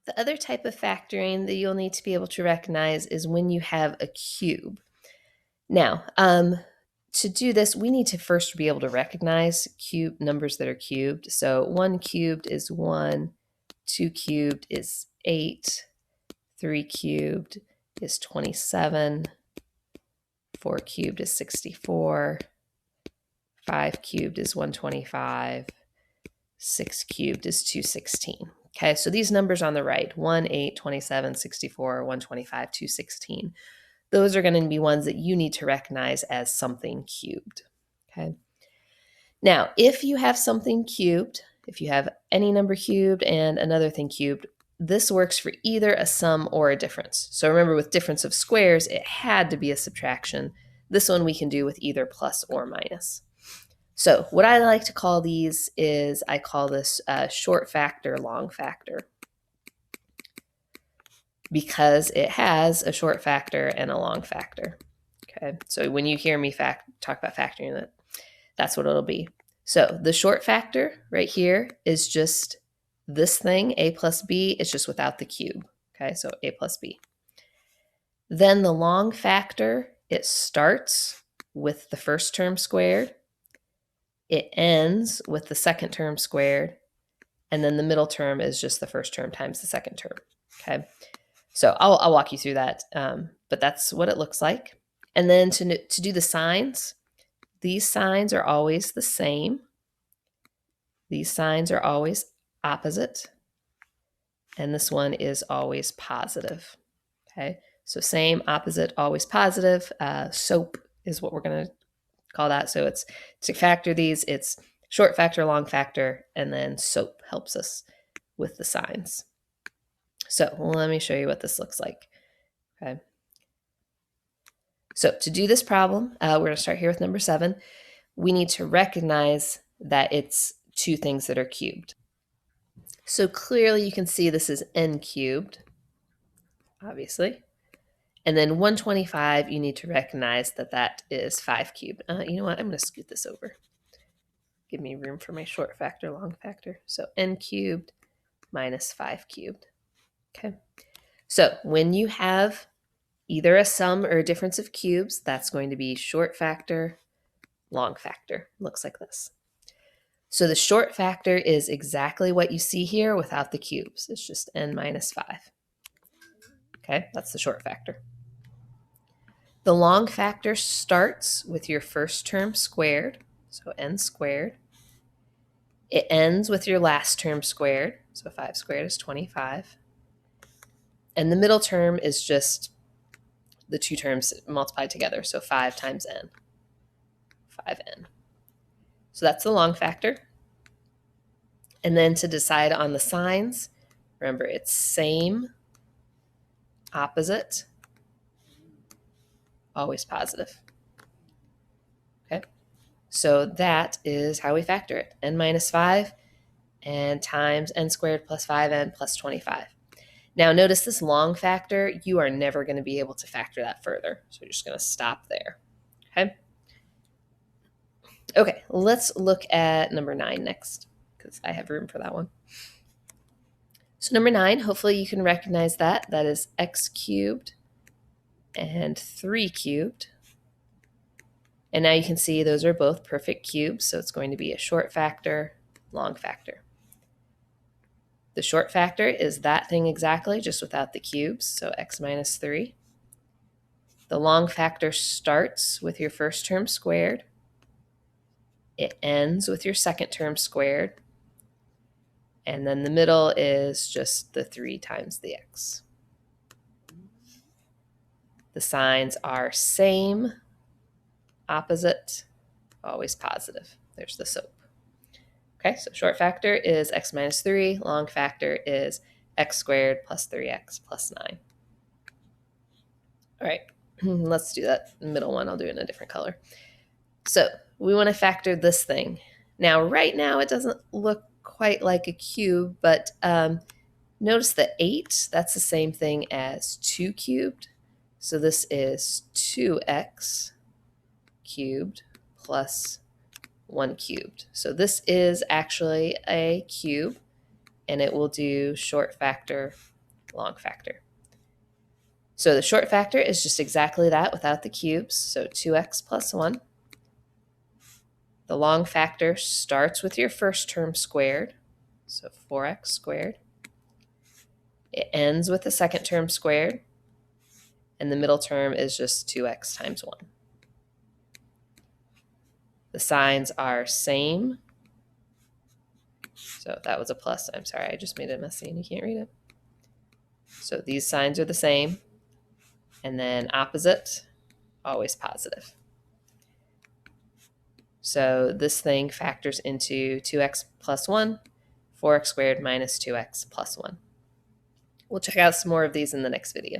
The other type of factoring that you'll need to be able to recognize is when you have a cube. Now, to do this, we need to first be able to recognize cube numbers that are cubed. So 1 cubed is 1, 2 cubed is 8, 3 cubed is 27, 4 cubed is 64, 5 cubed is 125, 6 cubed is 216. Okay, so these numbers on the right, 1, 8, 27, 64, 125, 216, those are going to be ones that you need to recognize as something cubed. Okay. Now, if you have something cubed, if you have any number cubed and another thing cubed, this works for either a sum or a difference. So remember, with difference of squares, it had to be a subtraction. This one we can do with either plus or minus. So what I like to call these is, I call this short factor, long factor, because it has a short factor and a long factor. Okay, so when you hear me talk about factoring, that's what it'll be. So the short factor right here is just this thing, a plus b, it's just without the cube. Okay, so a plus b. Then the long factor, it starts with the first term squared, it ends with the second term squared, and then the middle term is just the first term times the second term. Okay, so I'll walk you through that, but that's what it looks like. And then to do the signs, these signs are always the same. These signs are always opposite. And this one is always positive. Okay, so same, opposite, always positive. SOAP is what we're going to call that. So it's to factor these, it's short factor, long factor, and then SOAP helps us with the signs. So let me show you what this looks like. Okay. So to do this problem, we're going to start here with number 7. We need to recognize that it's two things that are cubed. So clearly you can see this is n cubed, obviously. And then 125, you need to recognize that that is 5 cubed. You know what? I'm going to scoot this over. Give me room for my short factor, long factor. So n cubed minus 5 cubed. Okay. So when you have either a sum or a difference of cubes, that's going to be short factor, long factor. Looks like this. So the short factor is exactly what you see here without the cubes. It's just n minus 5. Okay, that's the short factor. The long factor starts with your first term squared, so n squared. It ends with your last term squared, so 5 squared is 25. And the middle term is just the two terms multiplied together, so 5 times n, 5n. So that's the long factor. And then to decide on the signs, remember it's same, opposite, always positive. Okay, so that is how we factor it. N minus 5 and times n squared plus 5n plus 25. Now notice this long factor, you are never going to be able to factor that further. So you're just going to stop there. Okay. Okay, let's look at number 9 next, because I have room for that one. So number 9, hopefully you can recognize that. That is x cubed and 3 cubed. And now you can see those are both perfect cubes, so it's going to be a short factor, long factor. The short factor is that thing exactly, just without the cubes, so x minus 3. The long factor starts with your first term squared. It ends with your second term squared. And then the middle is just the 3 times the x. The signs are same, opposite, always positive. There's the SOAP. Okay, so short factor is x minus 3. Long factor is x squared plus 3x plus 9. All right, let's do that middle one. I'll do it in a different color. So we want to factor this thing. Now, right now, it doesn't look quite like a cube, but notice the 8, that's the same thing as 2 cubed. So this is 2x cubed plus 1 cubed. So this is actually a cube, and it will do short factor, long factor. So the short factor is just exactly that without the cubes, so 2x plus 1. The long factor starts with your first term squared, so 4x squared. It ends with the second term squared, and the middle term is just 2x times 1. The signs are same. So that was a plus. I'm sorry, I just made it messy and you can't read it. So these signs are the same. And then opposite, always positive. So this thing factors into 2x plus 1, 4x squared minus 2x plus 1. We'll check out some more of these in the next video.